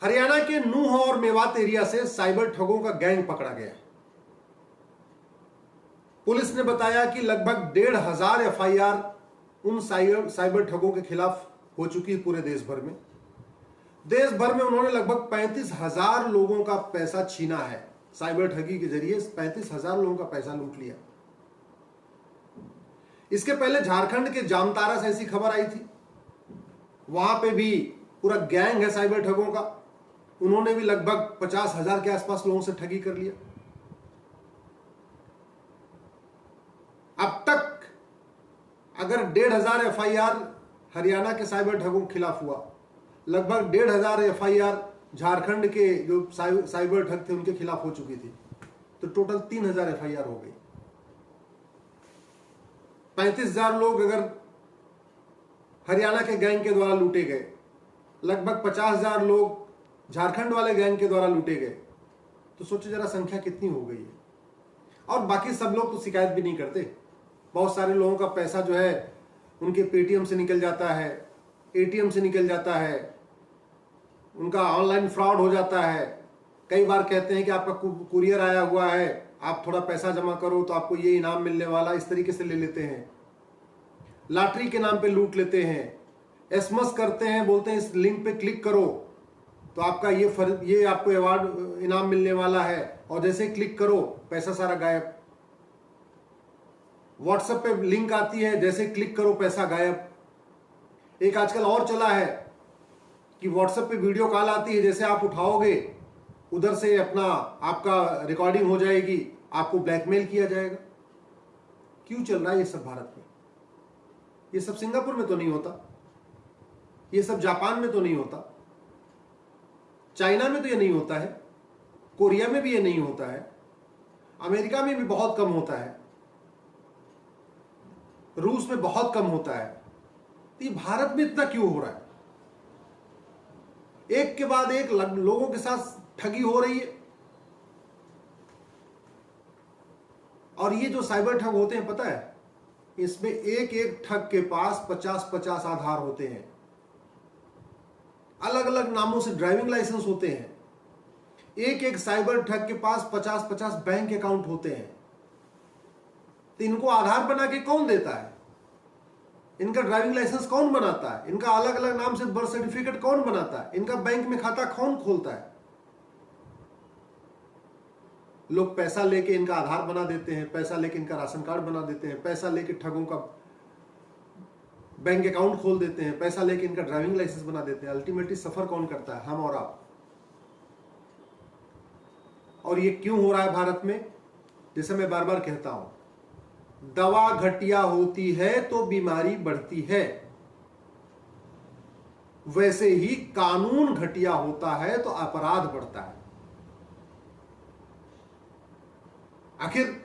हरियाणा के नूंह और मेवात एरिया से साइबर ठगों का गैंग पकड़ा गया। पुलिस ने बताया कि लगभग 1,500 एफआईआर उन साइबर ठगों के खिलाफ हो चुकी है पूरे देश भर में। देश भर में उन्होंने लगभग 35,000 लोगों का पैसा छीना है। साइबर ठगी के जरिए 35,000 लोगों का पैसा लूट लिया। इसके पहले झारखंड के जामतारा से ऐसी खबर आई थी, वहां पे भी पूरा गैंग है साइबर ठगों का। उन्होंने भी लगभग 50,000 के आसपास लोगों से ठगी कर लिया। अब तक अगर 1,500 एफआईआर हरियाणा के साइबर ठगों के खिलाफ हुआ, लगभग 1,500 एफआईआर झारखंड के जो साइबर ठग थे उनके खिलाफ हो चुकी थी, तो टोटल 3,000 एफआईआर हो गई। 35,000 लोग अगर हरियाणा के गैंग के द्वारा लूटे गए, लगभग 50,000 लोग झारखंड वाले गैंग के द्वारा लूटे गए, तो सोचो जरा संख्या कितनी हो गई है। और बाकी सब लोग तो शिकायत भी नहीं करते। बहुत सारे लोगों का पैसा जो है उनके पेटीएम से निकल जाता है, एटीएम से निकल जाता है, उनका ऑनलाइन फ्रॉड हो जाता है। कई बार कहते हैं कि आपका कुरियर आया हुआ है, आप थोड़ा पैसा जमा करो तो आपको ये इनाम मिलने वाला, इस तरीके से ले लेते हैं। लॉटरी के नाम पे लूट लेते हैं, एसएमएस करते हैं, बोलते हैं इस लिंक पे क्लिक करो तो आपका ये आपको अवार्ड इनाम मिलने वाला है, और जैसे ही क्लिक करो पैसा सारा गायब। व्हाट्सएप पे लिंक आती है, जैसे क्लिक करो पैसा गायब। एक आजकल और चला है कि व्हाट्सएप पे वीडियो कॉल आती है, जैसे आप उठाओगे उधर से अपना आपका रिकॉर्डिंग हो जाएगी, आपको ब्लैकमेल किया जाएगा। क्यों चल रहा है ये सब भारत में? ये सब सिंगापुर में तो नहीं होता, ये सब जापान में तो नहीं होता, चाइना में तो ये नहीं होता है, कोरिया में भी ये नहीं होता है, अमेरिका में भी बहुत कम होता है, रूस में बहुत कम होता है। तो ये भारत में इतना क्यों हो रहा है? एक के बाद एक लोगों के साथ ठगी हो रही है। और ये जो साइबर ठग होते हैं, पता है, इसमें एक एक ठग के पास 50-50 आधार होते हैं। अलग अलग नामों से ड्राइविंग लाइसेंस होते हैं। एक एक साइबर ठग के पास 50-50 बैंक अकाउंट होते हैं। तो इनको आधार बना के कौन देता है? इनका ड्राइविंग लाइसेंस कौन बनाता है? इनका अलग अलग नाम से बर्थ सर्टिफिकेट कौन बनाता है? इनका बैंक में खाता कौन खोलता है? लोग पैसा लेके इनका आधार बना देते हैं, पैसा लेके इनका राशन कार्ड बना देते हैं, पैसा लेके ठगों का बैंक अकाउंट खोल देते हैं, पैसा लेके इनका ड्राइविंग लाइसेंस बना देते हैं। अल्टीमेटली सफर कौन करता है? हम और आप। और ये क्यों हो रहा है भारत में? जैसे मैं बार बार कहता हूं, दवा घटिया होती है तो बीमारी बढ़ती है, वैसे ही कानून घटिया होता है तो अपराध बढ़ता है। आखिर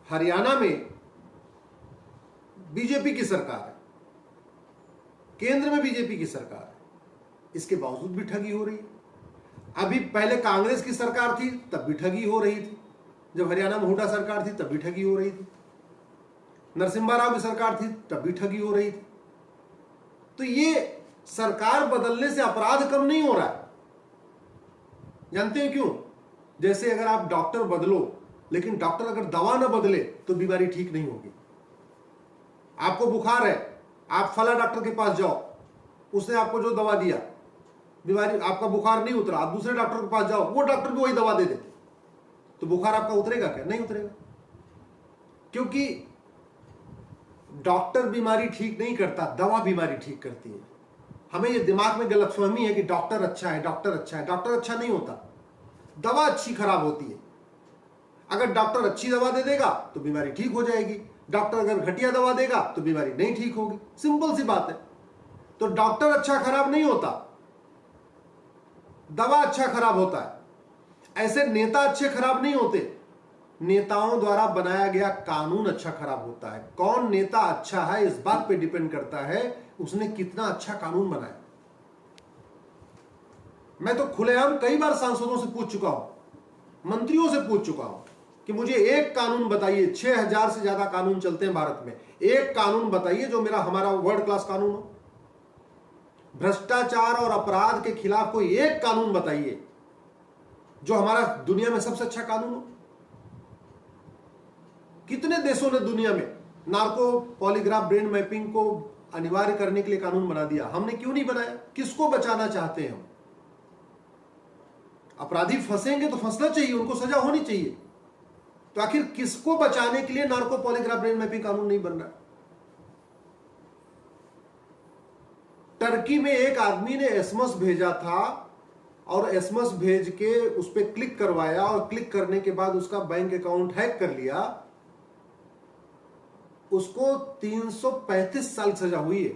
हरियाणा में बीजेपी की सरकार है, केंद्र में बीजेपी की सरकार है, इसके बावजूद भी ठगी हो रही है। अभी पहले कांग्रेस की सरकार थी तब भी ठगी हो रही थी, जब हरियाणा में हुड्डा सरकार थी तब भी ठगी हो रही थी, नरसिम्हा राव की सरकार थी तब भी ठगी हो रही थी। तो ये सरकार बदलने से अपराध कम नहीं हो रहा है। जानते हैं क्यों? जैसे अगर आप डॉक्टर बदलो, लेकिन डॉक्टर अगर दवा ना बदले तो बीमारी ठीक नहीं होगी। आपको बुखार है, आप फला डॉक्टर के पास जाओ, उसने आपको जो दवा दिया, बीमारी आपका बुखार नहीं उतरा, आप दूसरे डॉक्टर के पास जाओ, वो डॉक्टर भी वही दवा दे दे, तो बुखार आपका उतरेगा क्या? नहीं उतरेगा। क्योंकि डॉक्टर बीमारी ठीक नहीं करता, दवा बीमारी ठीक करती है। हमें ये दिमाग में गलतफहमी है कि डॉक्टर अच्छा है, डॉक्टर अच्छा है। डॉक्टर अच्छा नहीं होता, दवा अच्छी खराब होती है। अगर डॉक्टर अच्छी दवा दे देगा तो बीमारी ठीक हो जाएगी, डॉक्टर अगर घटिया दवा देगा तो बीमारी नहीं ठीक होगी। सिंपल सी बात है। तो डॉक्टर अच्छा खराब नहीं होता, दवा अच्छा खराब होता है। ऐसे नेता अच्छे खराब नहीं होते, नेताओं द्वारा बनाया गया कानून अच्छा खराब होता है। कौन नेता अच्छा है इस बात पे डिपेंड करता है उसने कितना अच्छा कानून बनाया। मैं तो खुलेआम कई बार सांसदों से पूछ चुका हूं, मंत्रियों से पूछ चुका हूं कि मुझे एक कानून बताइए, 6,000 से ज्यादा कानून चलते हैं भारत में, एक कानून बताइए जो हमारा वर्ल्ड क्लास कानून हो। भ्रष्टाचार और अपराध के खिलाफ कोई एक कानून बताइए जो हमारा दुनिया में सबसे अच्छा कानून हो। कितने देशों ने दुनिया में नार्को पॉलीग्राफ ब्रेन मैपिंग को अनिवार्य करने के लिए कानून बना दिया, हमने क्यों नहीं बनाया? किसको बचाना चाहते हैं हम? अपराधी फंसेंगे तो फंसना चाहिए, उनको सजा होनी चाहिए। तो आखिर किसको बचाने के लिए नार्को पॉलीग्राफ ब्रेन मैपिंग कानून नहीं बन रहा? टर्की में एक आदमी ने एसएमएस भेजा था और एसएमएस भेज के उस पर क्लिक करवाया और क्लिक करने के बाद उसका बैंक अकाउंट हैक कर लिया। उसको 335 साल सजा हुई है,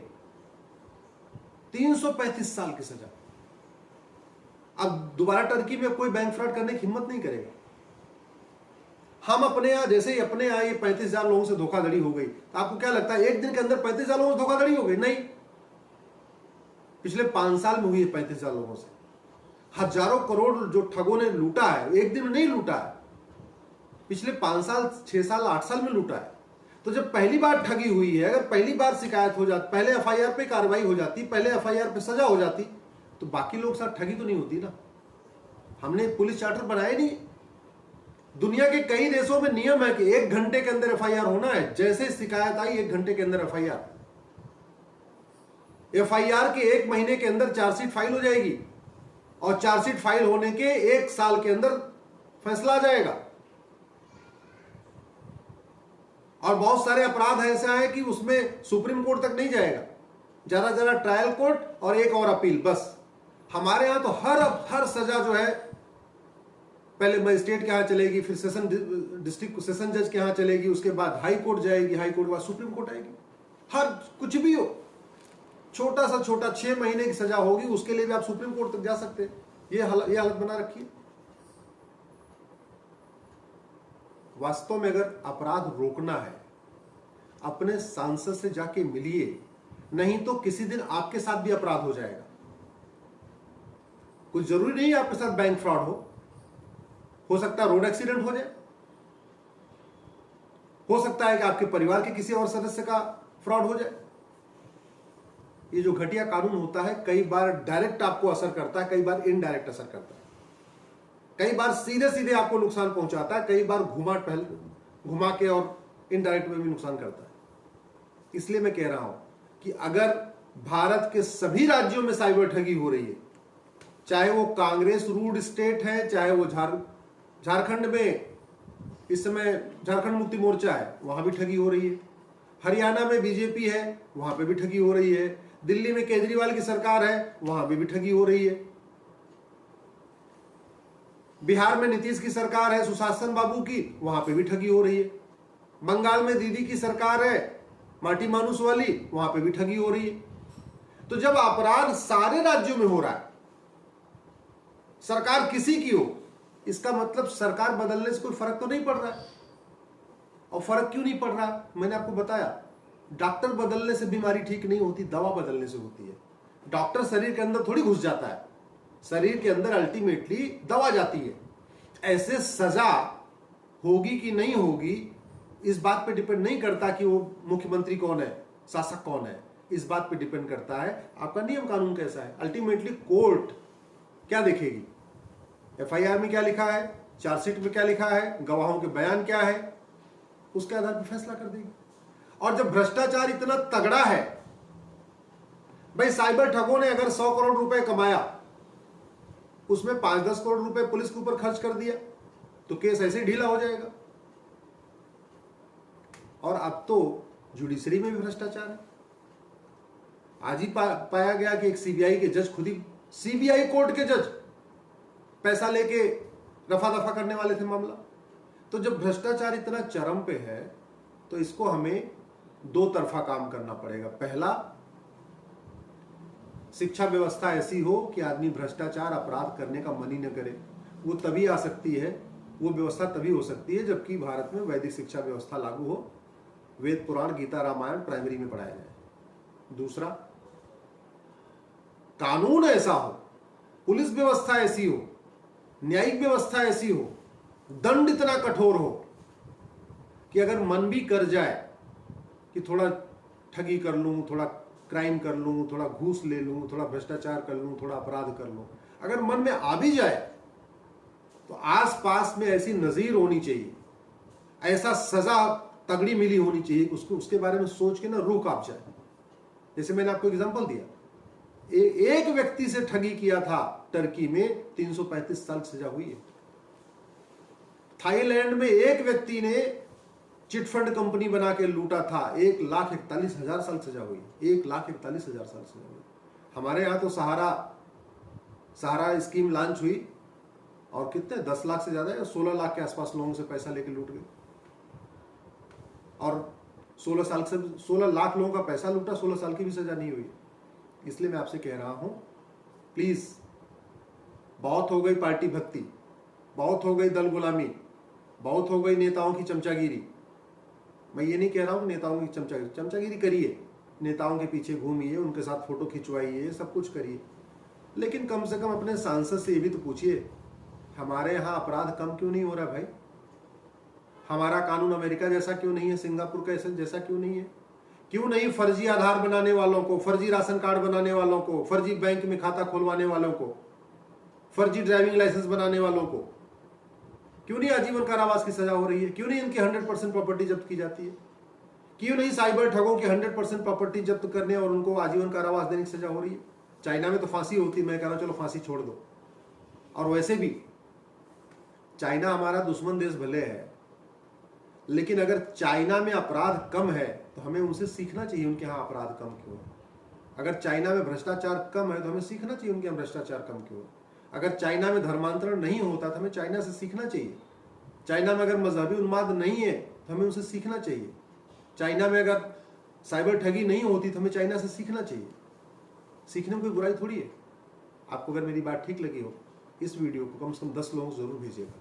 335 साल की सजा। अब दोबारा टर्की में कोई बैंक फ्रॉड करने की हिम्मत नहीं करेगा। हम अपने यहां जैसे ही अपने यहां ये 35,000 लोगों से धोखाधड़ी हो गई, तो आपको क्या लगता है एक दिन के अंदर 35,000 लोगों से धोखाधड़ी हो गई? नहीं, पिछले 5 साल में हुई है 35,000 लोगों से। हजारों करोड़ जो ठगों ने लूटा है, एक दिन में नहीं लूटा है, पिछले 5 साल 6 साल 8 साल में लूटा है। तो जब पहली बार ठगी हुई है, अगर पहली बार शिकायत हो जाती, पहले एफआईआर पे कार्रवाई हो जाती, पहले एफआईआर पे सजा हो जाती, तो बाकी लोग साथ ठगी तो नहीं होती ना। हमने पुलिस चार्टर बनाए नहीं। दुनिया के कई देशों में नियम है कि 1 घंटे के अंदर एफआईआर होना है। जैसे शिकायत आई 1 घंटे के अंदर एफआईआर के 1 महीने के अंदर चार्जशीट फाइल हो जाएगी और चार्जशीट फाइल होने के 1 साल के अंदर फैसला आ जाएगा। और बहुत सारे अपराध ऐसा है कि उसमें सुप्रीम कोर्ट तक नहीं जाएगा, ज्यादा ट्रायल कोर्ट और एक और अपील, बस। हमारे यहां तो हर सजा जो है पहले मजिस्ट्रेट के यहां चलेगी, फिर डिस्ट्रिक्ट सेशन जज के यहां चलेगी, उसके बाद हाई कोर्ट जाएगी, हाई कोर्ट के बाद सुप्रीम कोर्ट आएगी। हर कुछ भी हो, छोटा सा छोटा 6 महीने की सजा होगी, उसके लिए भी आप सुप्रीम कोर्ट तक जा सकते हैं। ये हालत बना रखी है। वास्तव में अगर अपराध रोकना है, अपने सांसद से जाके मिलिए, नहीं तो किसी दिन आपके साथ भी अपराध हो जाएगा। कुछ जरूरी नहीं है आपके साथ बैंक फ्रॉड हो सकता है रोड एक्सीडेंट हो जाए, हो सकता है कि आपके परिवार के किसी और सदस्य का फ्रॉड हो जाए। ये जो घटिया कानून होता है, कई बार डायरेक्ट आपको असर करता है, कई बार इनडायरेक्ट असर करता है, कई बार सीधे सीधे आपको नुकसान पहुंचाता है, कई बार घुमा के और इनडायरेक्ट में भी नुकसान करता है। इसलिए मैं कह रहा हूं कि अगर भारत के सभी राज्यों में साइबर ठगी हो रही है, चाहे वो कांग्रेस रूल्ड स्टेट है, चाहे वो झारखंड में इस समय झारखंड मुक्ति मोर्चा है, वहां भी ठगी हो रही है, हरियाणा में बीजेपी है, वहां पे भी ठगी हो रही है, दिल्ली में केजरीवाल की सरकार है, वहां पे भी ठगी हो रही है, बिहार में नीतीश की सरकार है, सुशासन बाबू की, वहां पे भी ठगी हो रही है, बंगाल में दीदी की सरकार है, माटी मानुस वाली, वहां पे भी ठगी हो रही है। तो जब अपराध सारे राज्यों में हो रहा है, सरकार किसी की हो, इसका मतलब सरकार बदलने से कोई फर्क तो नहीं पड़ रहा है। और फर्क क्यों नहीं पड़ रहा? मैंने आपको बताया, डॉक्टर बदलने से बीमारी ठीक नहीं होती, दवा बदलने से होती है। डॉक्टर शरीर के अंदर थोड़ी घुस जाता है, शरीर के अंदर अल्टीमेटली दवा जाती है। ऐसे सजा होगी कि नहीं होगी, इस बात पे डिपेंड नहीं करता कि वो मुख्यमंत्री कौन है, शासक कौन है। इस बात पे डिपेंड करता है आपका नियम कानून कैसा है। अल्टीमेटली कोर्ट क्या देखेगी, एफआईआर में क्या लिखा है, चार्जशीट में क्या लिखा है, गवाहों के बयान क्या है, उसके आधार पर फैसला कर देगी। और जब भ्रष्टाचार इतना तगड़ा है, भाई साइबर ठगों ने अगर 100 करोड़ रुपए कमाया, उसमें 5-10 करोड़ रुपए पुलिस के ऊपर खर्च कर दिया, तो केस ऐसे ढीला हो जाएगा। और अब तो जुडिशरी में भी भ्रष्टाचार है। आज ही पाया गया कि एक सीबीआई के जज, खुद ही सीबीआई कोर्ट के जज पैसा लेके रफा दफा करने वाले थे मामला। तो जब भ्रष्टाचार इतना चरम पे है, तो इसको हमें 2 तरफा काम करना पड़ेगा। पहला, शिक्षा व्यवस्था ऐसी हो कि आदमी भ्रष्टाचार अपराध करने का मन ही न करे। वो तभी आ सकती है, वो व्यवस्था तभी हो सकती है जबकि भारत में वैदिक शिक्षा व्यवस्था लागू हो, वेद पुराण गीता रामायण प्राइमरी में पढ़ाया जाए। दूसरा, कानून ऐसा हो, पुलिस व्यवस्था ऐसी हो, न्यायिक व्यवस्था ऐसी हो, दंड इतना कठोर हो कि अगर मन भी कर जाए कि थोड़ा ठगी कर लूं, थोड़ा क्राइम कर लूँ, थोड़ा घूस ले लूँ, थोड़ा भ्रष्टाचार कर लूँ, थोड़ा अपराध कर लूँ, अगर मन में आ भी जाए तो आसपास में ऐसी नज़ीर होनी चाहिए, ऐसा सजा तगड़ी मिली होनी चाहिए, उसको उसके बारे में सोच के ना रूह कांप जाए। जैसे मैंने आपको एग्जांपल दिया, एक व्यक्ति से ठगी किया था टर्की में, 335 साल सजा हुई है। थाईलैंड में एक व्यक्ति ने चिटफंड कंपनी बना के लूटा था, 1,41,000 साल सजा हुई, 1,41,000 साल सजा हुई। हमारे यहाँ तो सहारा स्कीम लॉन्च हुई और कितने 10 लाख से ज्यादा या 16 लाख के आसपास लोगों से पैसा लेके लूट गए, और 16 लाख लोगों का पैसा लूटा, 16 साल की भी सजा नहीं हुई। इसलिए मैं आपसे कह रहा हूं, प्लीज, बहुत हो गई पार्टी भक्ति, बहुत हो गई दल गुलामी, बहुत हो गई नेताओं की चमचागिरी। मैं ये नहीं कह रहा हूं नेताओं की चमचागिरी करिए, नेताओं के पीछे घूमिए, उनके साथ फोटो खिंचवाइए, सब कुछ करिए, लेकिन कम से कम अपने सांसद से ये भी तो पूछिए, हमारे यहाँ अपराध कम क्यों नहीं हो रहा भाई? हमारा कानून अमेरिका जैसा क्यों नहीं है, सिंगापुर का जैसा क्यों नहीं है? क्यों नहीं फर्जी आधार बनाने वालों को, फर्जी राशन कार्ड बनाने वालों को, फर्जी बैंक में खाता खुलवाने वालों को, फर्जी ड्राइविंग लाइसेंस बनाने वालों को क्यों नहीं आजीवन कारावास की सजा हो रही है? क्यों नहीं इनकी 100% प्रॉपर्टी जब्त की जाती है? क्यों नहीं साइबर ठगों की 100% प्रॉपर्टी जब्त करने और उनको आजीवन कारावास देने की सजा हो रही है? चाइना में तो फांसी होती है, मैं कह रहा हूं चलो फांसी छोड़ दो। और वैसे भी चाइना हमारा दुश्मन देश भले है, लेकिन अगर चाइना में अपराध कम है तो हमें उनसे सीखना चाहिए उनके यहाँ अपराध कम क्यों है। अगर चाइना में भ्रष्टाचार कम है तो हमें सीखना चाहिए उनके यहाँ भ्रष्टाचार कम क्यों है। अगर चाइना में धर्मांतरण नहीं होता तो हमें चाइना से सीखना चाहिए। चाइना में अगर मजहबी उन्माद नहीं है तो हमें उनसे सीखना चाहिए। चाइना में अगर साइबर ठगी नहीं होती तो हमें चाइना से सीखना चाहिए। सीखने में कोई बुराई थोड़ी है। आपको अगर मेरी बात ठीक लगी हो, इस वीडियो को कम से कम 10 लोगों को जरूर भेजिएगा।